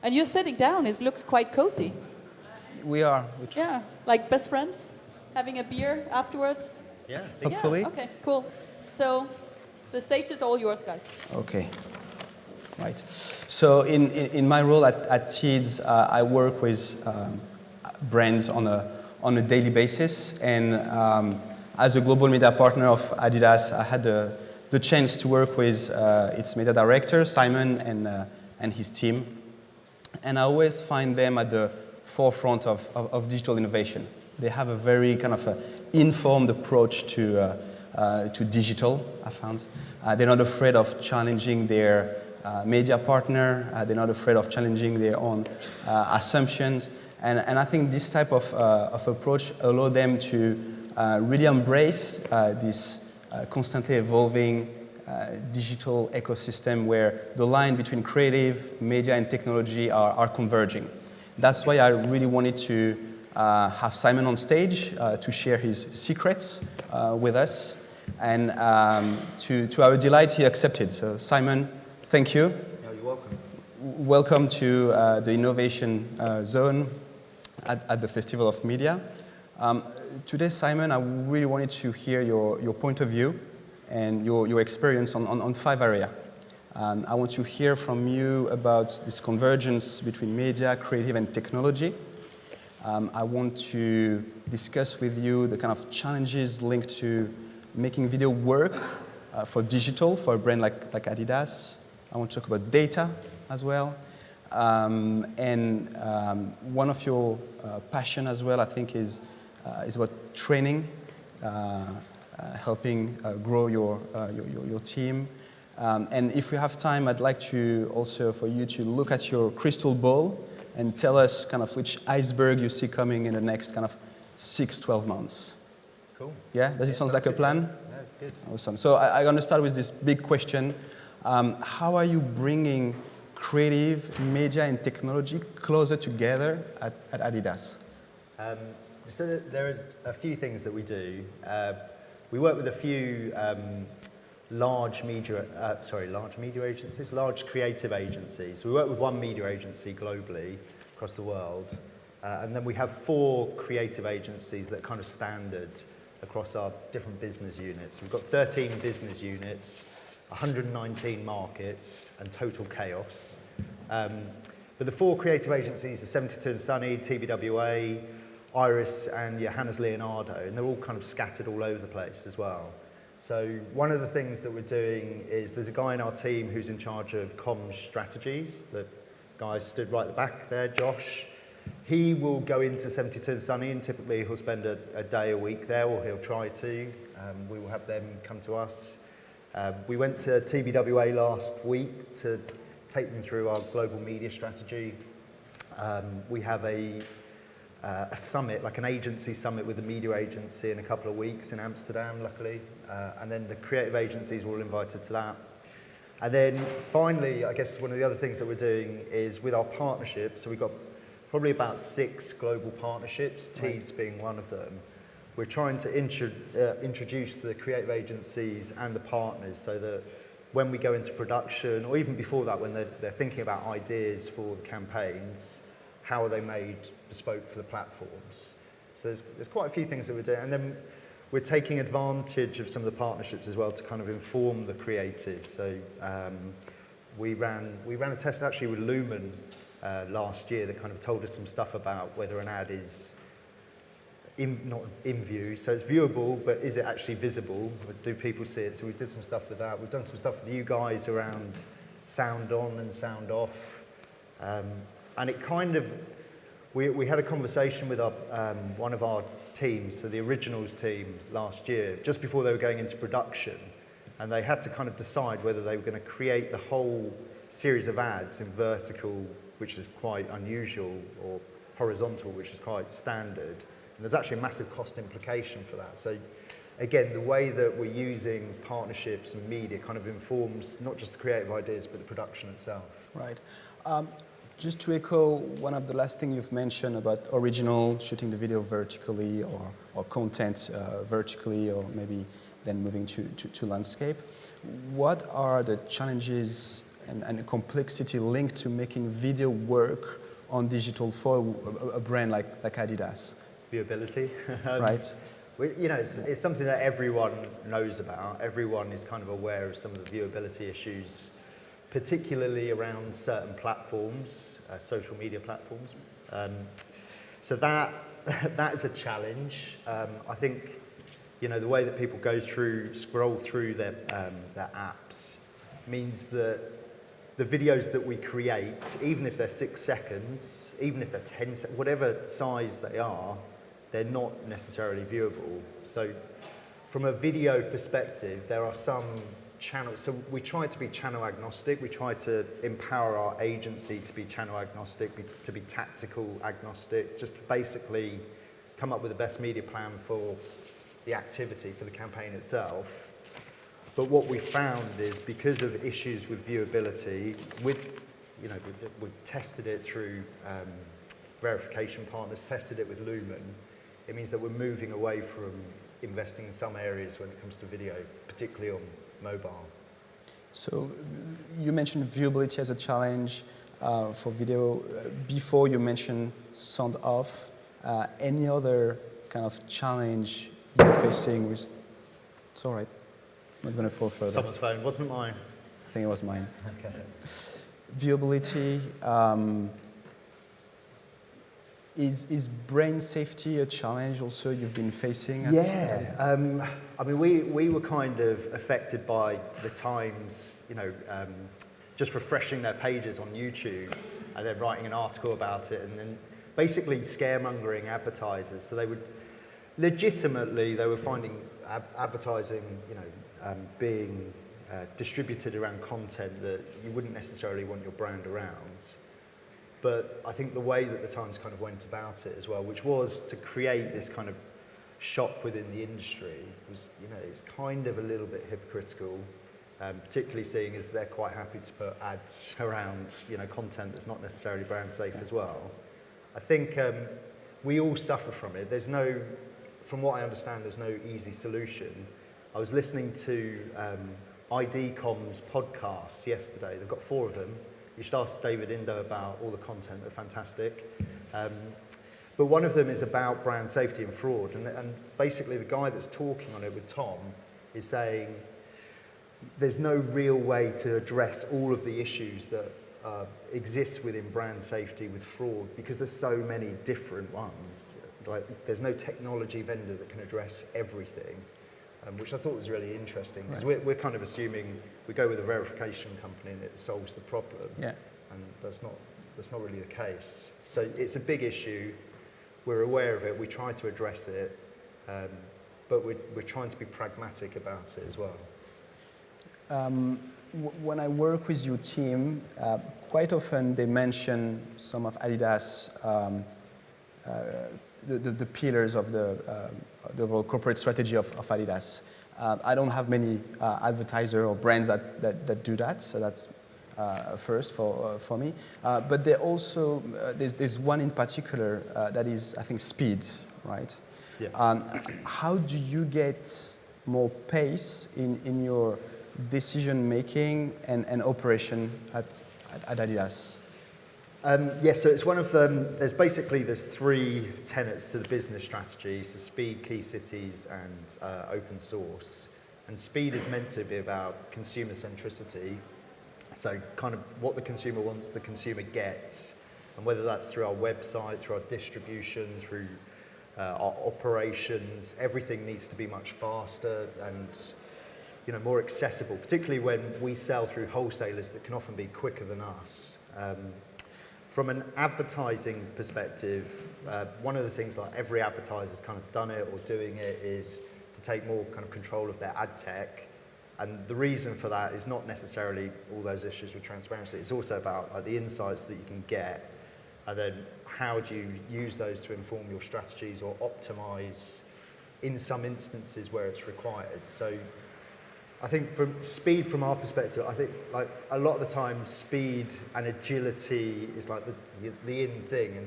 And you're sitting down. It looks quite cozy. We are. Yeah, like best friends, having a beer afterwards. Yeah. Hopefully. Yeah, okay, cool. So the stage is all yours, guys. Okay. Right. So in my role at TIDS, I work with brands on a daily basis, and as a global media partner of Adidas, I had the chance to work with its media director Simon and his team, and I always find them at the forefront of digital innovation. They have a very kind of informed approach to digital, I found. They're not afraid of challenging their media partner. They're not afraid of challenging their own assumptions. And I think this type of approach allows them to really embrace this constantly evolving digital ecosystem where the line between creative, media, and technology are converging. That's why I really wanted to have Simon on stage to share his secrets with us. And to our delight, he accepted. So Simon, thank you. No, you're welcome. Welcome to the Innovation Zone at the Festival of Media. Today, Simon, I really wanted to hear your point of view and your experience on 5 areas. I want to hear from you about this convergence between media, creative, and technology. I want to discuss with you the kind of challenges linked to making video work for digital, for a brand like Adidas. I want to talk about data as well. And one of your passion as well, I think, is about training, helping grow your team. And if we have time, I'd like to also for you to look at your crystal ball and tell us kind of which iceberg you see coming in the next kind of 6-12 months. Cool. Yeah, does it sound like a plan? Yeah, good. Awesome. So I'm going to start with this big question. How are you bringing creative, media, and technology closer together at Adidas? So there is a few things that we do. We work with a few large creative agencies. We work with one media agency globally across the world, and then we have 4 creative agencies that are kind of standard across our different business units. We've got 13 business units, 119 markets, and total chaos. But the 4 creative agencies are 72 and Sunny, TBWA, Iris, and Johannes Leonardo, and they're all kind of scattered all over the place as well. So one of the things that we're doing is there's a guy in our team who's in charge of comms strategies. The guy stood right at the back there, Josh. He will go into 72 and Sunny, and typically he'll spend a day a week there, or he'll try to. We will have them come to us. We went to TBWA last week to take them through our global media strategy. We have a summit, like an agency summit with a media agency in a couple of weeks in Amsterdam, luckily. And then the creative agencies were all invited to that. And then finally, I guess one of the other things that we're doing is with our partnerships. So we've got probably about 6 global partnerships, TIDS being one of them. We're trying to introduce the creative agencies and the partners so that when we go into production, or even before that, when they're thinking about ideas for the campaigns, how are they made bespoke for the platforms? So there's quite a few things that we're doing. And then we're taking advantage of some of the partnerships as well to kind of inform the creative. So we ran a test actually with Lumen last year that kind of told us some stuff about whether an ad is not in view, so it's viewable, but is it actually visible? Do people see it? So we did some stuff with that. We've done some stuff with you guys around sound on and sound off. And it kind of, we had a conversation with one of our teams, so the Originals team last year, just before they were going into production, and they had to kind of decide whether they were going to create the whole series of ads in vertical, which is quite unusual, or horizontal, which is quite standard. And there's actually a massive cost implication for that. So again, the way that we're using partnerships and media kind of informs not just the creative ideas, but the production itself. Right. Just to echo one of the last things you've mentioned about original, shooting the video vertically, or content vertically, or maybe then moving to landscape. What are the challenges and complexity linked to making video work on digital for a brand like Adidas? Viewability. Right. It's something that everyone knows about. Everyone is kind of aware of some of the viewability issues, particularly around certain platforms, social media platforms. So that is a challenge. I think, the way that people scroll through their apps means that the videos that we create, even if they're 6 seconds, even if they're 10 seconds, whatever size they are, they're not necessarily viewable. So from a video perspective, there are some channels. So we try to be channel agnostic. We try to empower our agency to be channel agnostic, to be tactical agnostic, just to basically come up with the best media plan for the activity, for the campaign itself. But what we found is because of issues with viewability, we've tested it through verification partners, tested it with Lumen. It means that we're moving away from investing in some areas when it comes to video, particularly on mobile. So you mentioned viewability as a challenge for video. Before you mentioned sound off. Any other kind of challenge you're facing with? It's all right. It's not going to fall further. Someone's phone, wasn't mine. I think it was mine. Okay. Viewability. Is brain safety a challenge also you've been facing? Yeah. We were kind of affected by the Times, just refreshing their pages on YouTube and then writing an article about it and then basically scaremongering advertisers. So they were finding advertising, being distributed around content that you wouldn't necessarily want your brand around. But I think the way that the Times kind of went about it as well, which was to create this kind of shock within the industry, was, it's kind of a little bit hypocritical, particularly seeing as they're quite happy to put ads around, content that's not necessarily brand safe as well. I think we all suffer from it. From what I understand, there's no easy solution. I was listening to IDCOM's podcasts yesterday. They've got 4 of them. You should ask David Indo about all the content. They're fantastic. But one of them is about brand safety and fraud. And basically the guy that's talking on it with Tom is saying there's no real way to address all of the issues that exist within brand safety with fraud because there's so many different ones. Like, there's no technology vendor that can address everything, which I thought was really interesting because we're kind of assuming we go with a verification company and it solves the problem. Yeah. And that's not really the case. So it's a big issue. We're aware of it. We try to address it, but we're trying to be pragmatic about it as well. When I work with your team, quite often they mention some of Adidas, the pillars of the overall corporate strategy of Adidas. I don't have many advertisers or brands that do that, so that's first for me. But they also there's one in particular that is, I think, speed, right? Yeah. How do you get more pace in your decision making and operation at Adidas? So it's one of them. There's 3 tenets to the business strategy: so speed, key cities, and open source. And speed is meant to be about consumer centricity. So kind of what the consumer wants, the consumer gets, and whether that's through our website, through our distribution, through our operations, everything needs to be much faster and more accessible, particularly when we sell through wholesalers that can often be quicker than us. From an advertising perspective, one of the things like every advertiser's kind of done it or doing it is to take more kind of control of their ad tech. And the reason for that is not necessarily all those issues with transparency. It's also about the insights that you can get, and then how do you use those to inform your strategies or optimize in some instances where it's required. So I think from speed, from our perspective, I think like a lot of the time speed and agility is like the in thing, and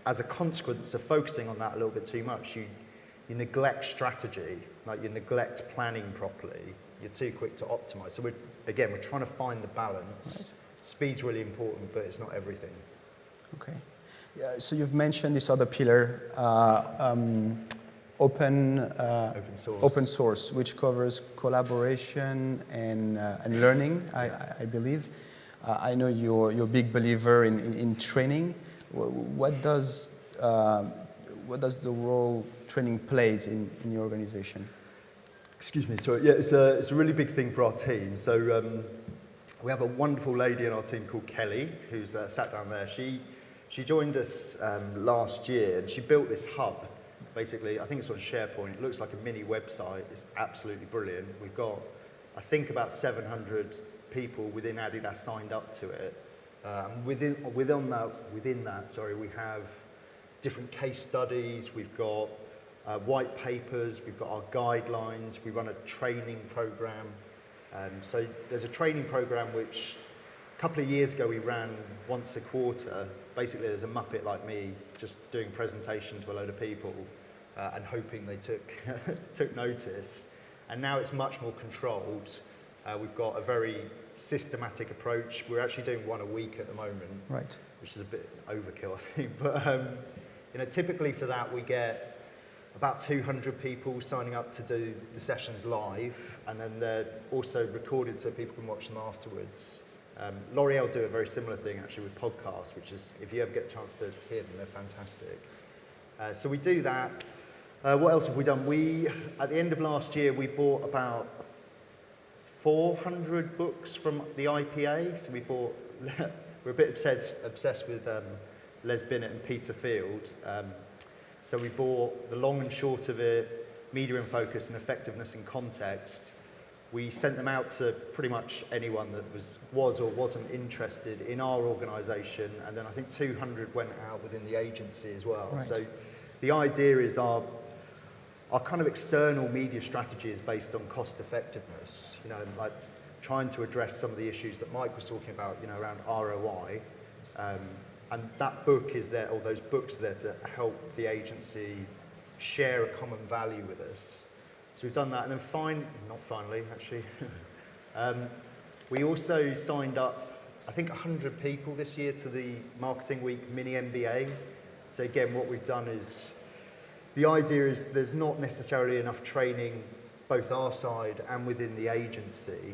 as a consequence of focusing on that a little bit too much, you neglect strategy, like you neglect planning properly. you're too quick to optimize. So we're trying to find the balance. Right. Speed's really important, but it's not everything. Okay. Yeah, so you've mentioned this other pillar, open source, which covers collaboration and learning, I believe. I know you're a big believer in training. What does the role training plays in your organization? Excuse me. So yeah, it's a really big thing for our team. So we have a wonderful lady in our team called Kelly, who's sat down there. She joined us last year, and she built this hub. Basically, I think it's on SharePoint. It looks like a mini website. It's absolutely brilliant. We've got, I think, about 700 people within Adidas signed up to it. Within that, we have different case studies. We've got white papers. We've got our guidelines. We run a training program. So there's a training program which a couple of years ago we ran once a quarter. Basically, there's a Muppet like me just doing a presentation to a load of people and hoping they took notice. And now it's much more controlled. We've got a very systematic approach. We're actually doing one a week at the moment, right? Which is a bit overkill, I think. But typically for that we get about 200 people signing up to do the sessions live, and then they're also recorded so people can watch them afterwards. L'Oreal do a very similar thing actually with podcasts, which is, if you ever get the chance to hear them, they're fantastic. So we do that. What else have we done? At the end of last year, we bought about 400 books from the IPA. So we're a bit obsessed with Les Binet and Peter Field. So we bought the long and short of it, media in focus and effectiveness in context. We sent them out to pretty much anyone that was or wasn't interested in our organisation, and then I think 200 went out within the agency as well. Right. So the idea is our kind of external media strategy is based on cost effectiveness, like trying to address some of the issues that Mike was talking about, around ROI. And that book is there, or those books are there to help the agency share a common value with us. So we've done that, and then not finally, actually. We also signed up, I think, 100 people this year to the Marketing Week mini MBA. So again, what we've done is, the idea is there's not necessarily enough training, both our side and within the agency.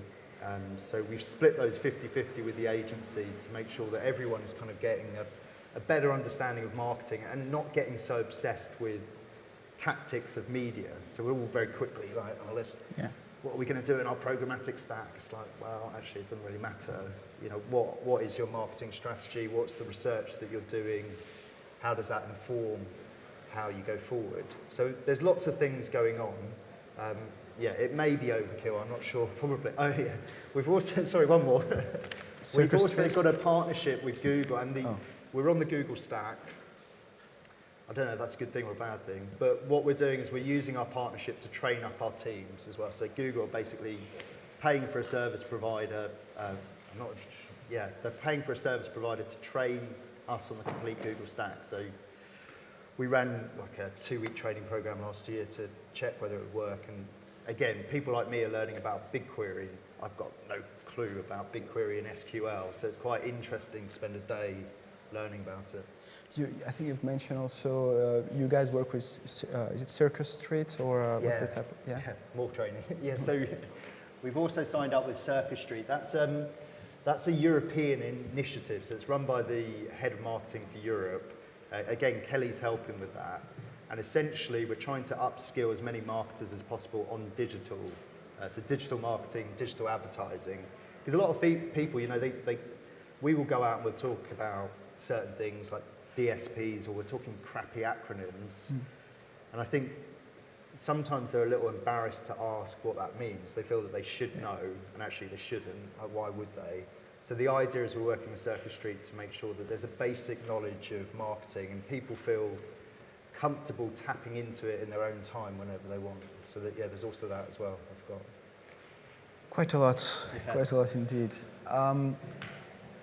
So we've split those 50-50 with the agency to make sure that everyone is kind of getting a better understanding of marketing and not getting so obsessed with tactics of media. So we're all very quickly like, what are we going to do in our programmatic stack? It's like, well, actually, it doesn't really matter. What is your marketing strategy? What's the research that you're doing? How does that inform how you go forward? So there's lots of things going on. It may be overkill, I'm not sure, probably. Oh yeah, we've also, one more. We've also got a partnership with Google, and we're on the Google stack. I don't know if that's a good thing or a bad thing, but what we're doing is we're using our partnership to train up our teams as well. So Google are basically paying for a service provider, they're paying for a service provider to train us on the complete Google stack. So we ran like a 2-week training program last year to check whether it would work. And again, people like me are learning about BigQuery. I've got no clue about BigQuery and SQL, so it's quite interesting to spend a day learning about it. I think you've mentioned also you guys work with, is it Circus Street or what's the type of, more training. So we've also signed up with Circus Street. That's a European initiative, so it's run by the head of marketing for Europe. Again, Kelly's helping with that. And essentially, we're trying to upskill as many marketers as possible on digital. So digital marketing, digital advertising. Because a lot of people, we will go out and we'll talk about certain things like DSPs, or we're talking crappy acronyms. And I think sometimes they're a little embarrassed to ask what that means. They feel that they should know, and actually they shouldn't. Why would they? So the idea is we're working with Circus Street to make sure that there's a basic knowledge of marketing and people feel comfortable tapping into it in their own time whenever they want. So that, there's also that as well, I forgot. Quite a lot indeed.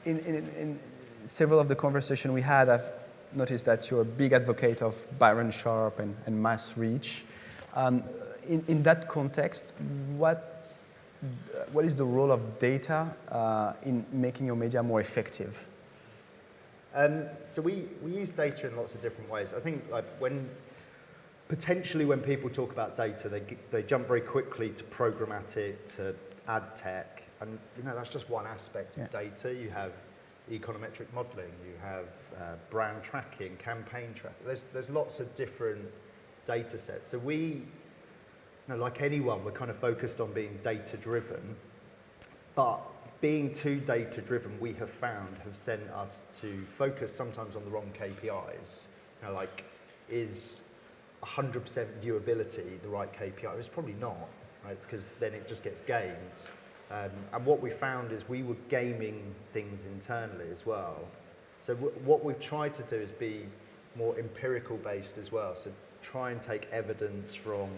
In several of the conversation we had, I've noticed that you're a big advocate of Byron Sharp and mass reach. In that context, what what is the role of data in making your media more effective? So we use data in lots of different ways. I think like when people talk about data, they jump very quickly to programmatic, to ad tech, and that's just one aspect of data. You have econometric modeling, you have brand tracking, campaign tracking. There's lots of different data sets. So we, like anyone, we're kind of focused on being data driven, but being too data driven, we have found, have sent us to focus sometimes on the wrong KPIs. Like, is 100% viewability the right KPI? It's probably not, right? Because then it just gets gamed. And what we found is we were gaming things internally as well. So what we've tried to do is be more empirical based as well. So try and take evidence from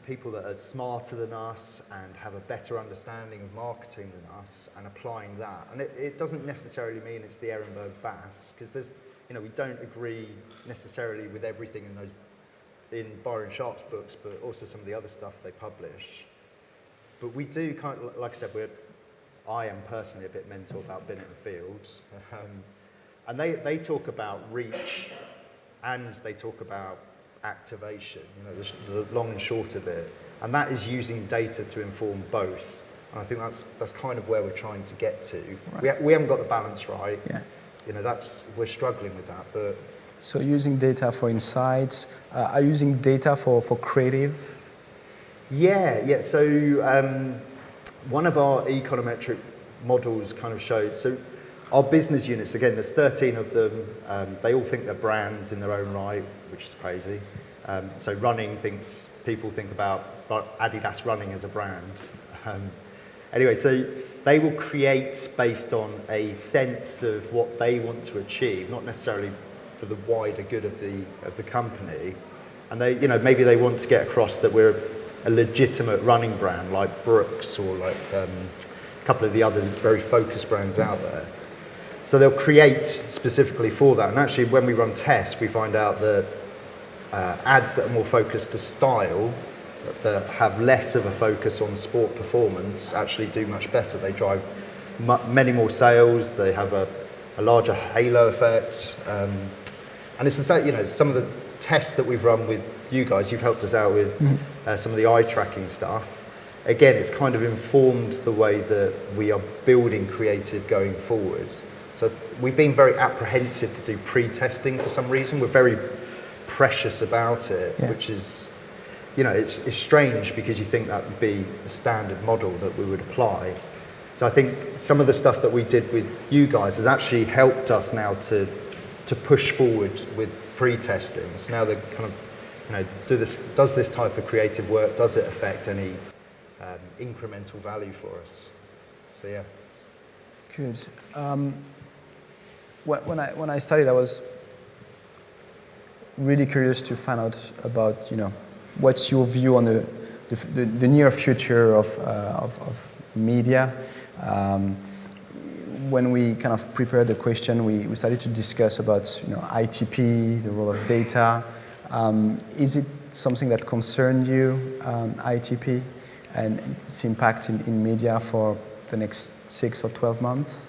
people that are smarter than us and have a better understanding of marketing than us, and applying that. And it doesn't necessarily mean it's the Ehrenberg Bass, because there's, we don't agree necessarily with everything in Byron Sharp's books, but also some of the other stuff they publish. But we do kind of, like I said, I am personally a bit mental about Binet and Fields. And they talk about reach and they talk about activation, the long and short of it. And that is using data to inform both. And I think that's kind of where we're trying to get to. Right. We haven't got the balance right. Yeah. We're struggling with that. But so using data for insights, are you using data for creative? Yeah. So one of our econometric models kind of showed, so our business units, again, there's 13 of them. They all think they're brands in their own right, which is crazy. So people think about Adidas running as a brand. Anyway, so they will create based on a sense of what they want to achieve, not necessarily for the wider good of the company. And they, maybe they want to get across that we're a legitimate running brand like Brooks or like a couple of the other very focused brands out there. So they'll create specifically for that. And actually, when we run tests, we find out that ads that are more focused to style, that have less of a focus on sport performance, actually do much better. They drive many more sales. They have a larger halo effect. And it's the same, some of the tests that we've run with you guys, you've helped us out with some of the eye tracking stuff. Again, it's kind of informed the way that we are building creative going forward. So we've been very apprehensive to do pre-testing for some reason. We're very precious about it, which is, it's strange because you think that would be a standard model that we would apply. So I think some of the stuff that we did with you guys has actually helped us now to push forward with pre-testing. So now they're kind of, does this type of creative work, does it affect any incremental value for us? So yeah. Good. When I studied, I was really curious to find out about, what's your view on the near future of media. When we kind of prepared the question, we started to discuss about, ITP, the role of data. Is it something that concerned you, ITP, and its impact in media for the next 6 or 12 months?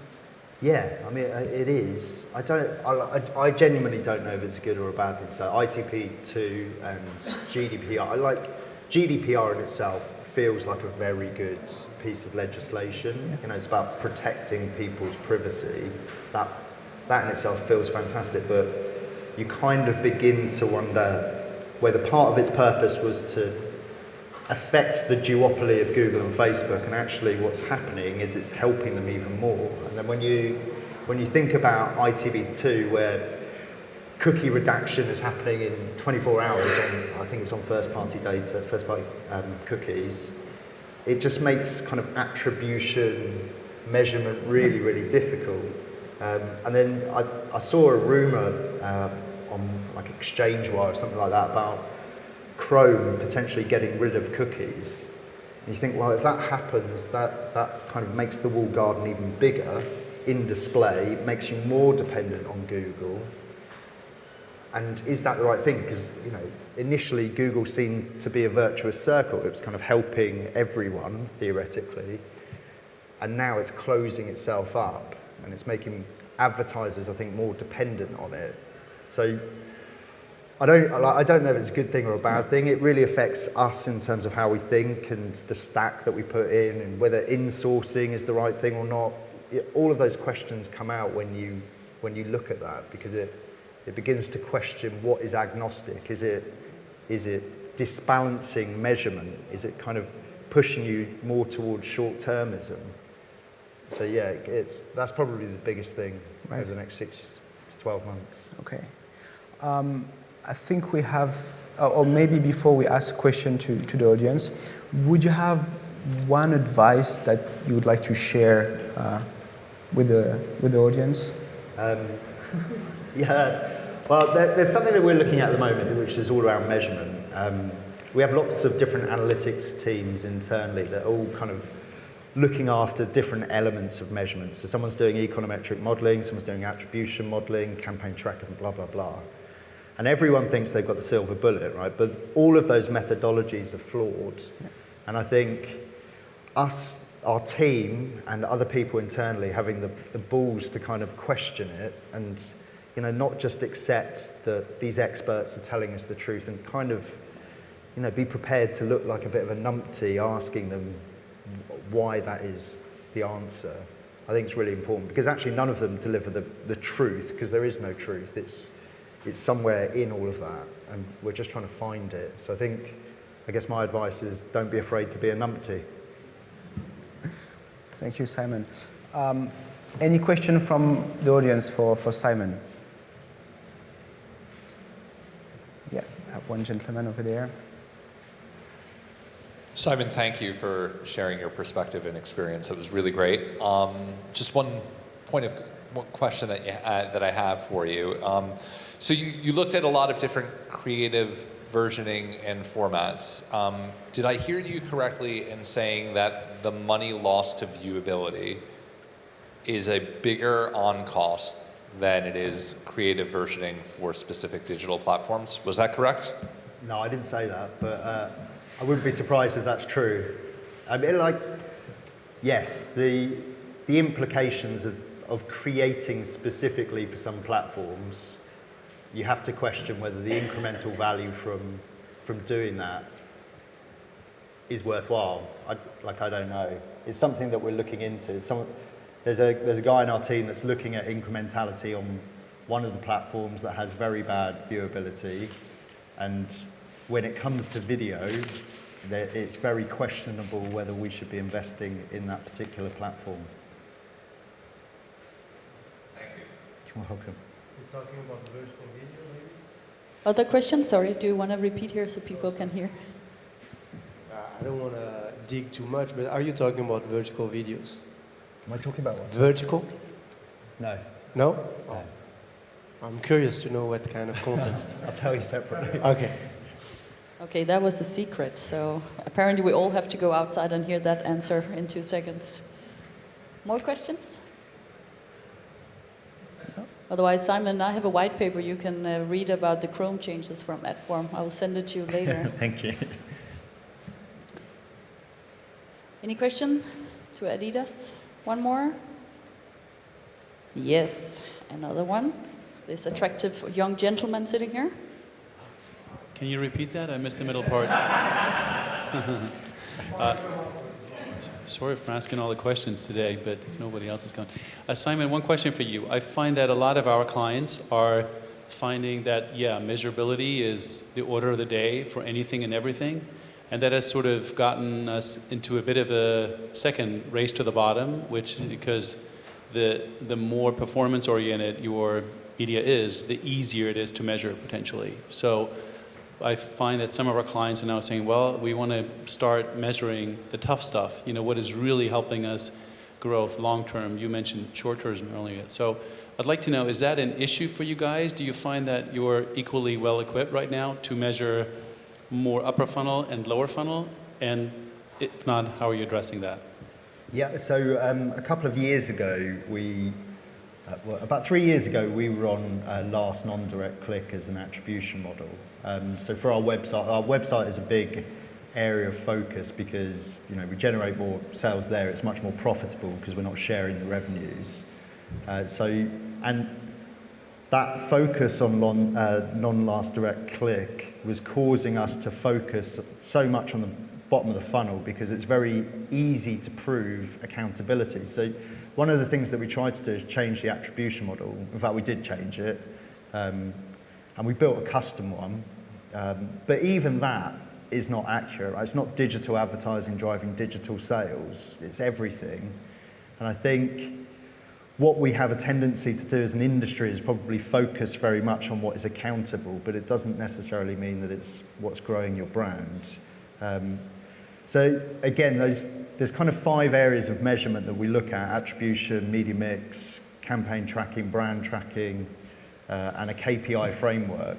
Yeah, I mean, it is. I genuinely don't know if it's a good or a bad thing. So ITP2 and GDPR, GDPR in itself feels like a very good piece of legislation. It's about protecting people's privacy. That in itself feels fantastic, but you kind of begin to wonder whether part of its purpose was to affect the duopoly of Google and Facebook, and actually what's happening is it's helping them even more. And then when you think about ITV2, where cookie redaction is happening in 24 hours I think it's on first-party data, first-party cookies, it just makes kind of attribution measurement really, really difficult. And then I saw a rumour on like ExchangeWire or something like that about Chrome potentially getting rid of cookies. And you think, well, if that happens, that kind of makes the walled garden even bigger in display, makes you more dependent on Google. And is that the right thing? Because, you know, initially Google seemed to be a virtuous circle. It was kind of helping everyone, theoretically. And now it's closing itself up, and it's making advertisers, I think, more dependent on it. So I don't know if it's a good thing or a bad thing. It really affects us in terms of how we think and the stack that we put in, and whether in-sourcing is the right thing or not. All of those questions come out when you look at that, because it begins to question what is agnostic. Is it disbalancing measurement? Is it kind of pushing you more towards short-termism? So yeah, that's probably the biggest thing over the next 6 to 12 months. Okay. I think we have, or maybe before we ask a question to the audience, would you have one advice that you would like to share with the audience? Yeah, well, there's something that we're looking at the moment, which is all around measurement. We have lots of different analytics teams internally that are all kind of looking after different elements of measurement. So someone's doing econometric modeling, someone's doing attribution modeling, campaign tracking, blah, blah, blah. And everyone thinks they've got the silver bullet, right? But all of those methodologies are flawed. Yeah. And I think our team and other people internally having the balls to kind of question it and, you know, not just accept that these experts are telling us the truth, and kind of, you know, be prepared to look like a bit of a numpty asking them why that is the answer. I think it's really important, because actually none of them deliver the truth, because there is no truth. It's somewhere in all of that, and we're just trying to find it. So I guess my advice is, don't be afraid to be a numpty. Thank you, Simon. Any question from the audience for Simon? Yeah, I have one gentleman over there. Simon, thank you for sharing your perspective and experience. It was really great. Just one question that I have for you. So you looked at a lot of different creative versioning and formats. Did I hear you correctly in saying that the money lost to viewability is a bigger on cost than it is creative versioning for specific digital platforms? Was that correct? No, I didn't say that, but I wouldn't be surprised if that's true. I mean, like, yes, the implications of creating specifically for some platforms, you have to question whether the incremental value from doing that is worthwhile. I don't know. It's something that we're looking into. There's a guy in our team that's looking at incrementality on one of the platforms that has very bad viewability, and when it comes to video, it's very questionable whether we should be investing in that particular platform. Thank you. You're welcome. You're talking about vertical video, maybe? Other questions? Sorry, do you want to repeat here so people can hear? I don't want to dig too much, but are you talking about vertical videos? Am I talking about what? Vertical? No. No? No. Oh. I'm curious to know what kind of content. I'll tell you separately. Okay. Okay, that was a secret. So apparently we all have to go outside and hear that answer in 2 seconds. More questions? Otherwise, Simon, I have a white paper you can read about the Chrome changes from Adform. I will send it to you later. Thank you. Any question to Adidas? One more? Yes, another one. This attractive young gentleman sitting here. Can you repeat that? I missed the middle part. Sorry for asking all the questions today, but if nobody else is gone. Simon, one question for you. I find that a lot of our clients are finding that, measurability is the order of the day for anything and everything. And that has sort of gotten us into a bit of a second race to the bottom, because the more performance-oriented your media is, the easier it is to measure potentially. So I find that some of our clients are now saying, well, we want to start measuring the tough stuff, what is really helping us growth long-term. You mentioned short-term earlier. So I'd like to know, is that an issue for you guys? Do you find that you're equally well-equipped right now to measure more upper funnel and lower funnel? And if not, how are you addressing that? Yeah, so a couple of years ago, we Well, about 3 years ago, we were on last non-direct click as an attribution model. So for our website is a big area of focus because we generate more sales there. It's much more profitable because we're not sharing the revenues. And that focus on non-last direct click was causing us to focus so much on the bottom of the funnel because it's very easy to prove accountability. So one of the things that we tried to do is change the attribution model. In fact, we did change it, and we built a custom one. But even that is not accurate. Right? It's not digital advertising driving digital sales. It's everything. And I think what we have a tendency to do as an industry is probably focus very much on what is accountable, but it doesn't necessarily mean that it's what's growing your brand. So again, there's kind of 5 areas of measurement that we look at: attribution, media mix, campaign tracking, brand tracking, and a KPI framework.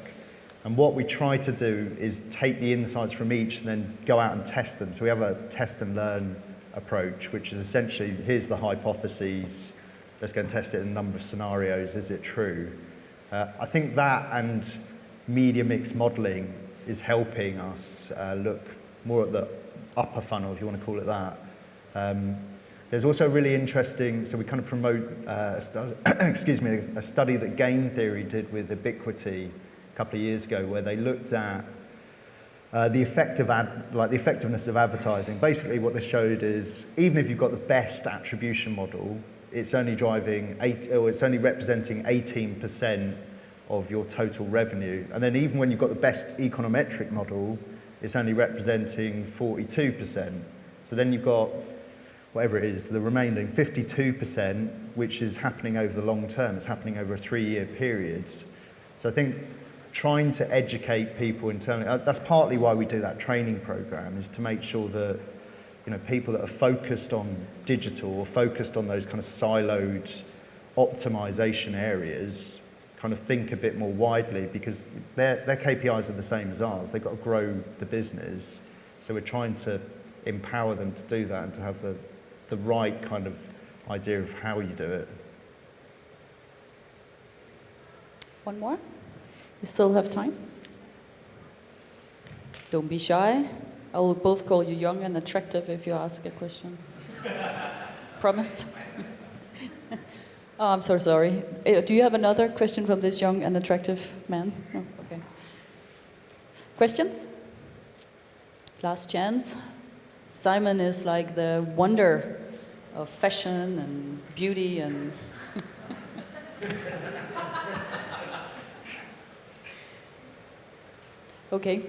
And what we try to do is take the insights from each and then go out and test them. So we have a test and learn approach, which is essentially, here's the hypotheses, let's go and test it in a number of scenarios, is it true? I think that and media mix modeling is helping us look more at the upper funnel, if you want to call it that. There's also really interesting, so we kind of promote a study that Game Theory did with Ubiquity a couple of years ago, where they looked at the effectiveness of advertising. Basically, what they showed is even if you've got the best attribution model, it's only representing 18% of your total revenue. And then even when you've got the best econometric model, it's only representing 42%. So then you've got whatever it is, the remaining 52%, which is happening over the long term. It's happening over a 3-year period. So I think trying to educate people internally, that's partly why we do that training program, is to make sure that people that are focused on digital or focused on those kind of siloed optimization areas kind of think a bit more widely, because their KPIs are the same as ours. They've got to grow the business. So we're trying to empower them to do that and to have the right kind of idea of how you do it. One more? We still have time. Don't be shy. I will both call you young and attractive if you ask a question. Promise? Oh, I'm so sorry. Do you have another question from this young and attractive man? No? Okay. Questions? Last chance. Simon is like the wonder of fashion and beauty and... Okay.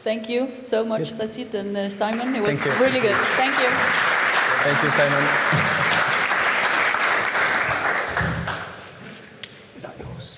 Thank you so much, Rashid and Simon. It was really good. Thank you. Thank you, Simon. Is that yours?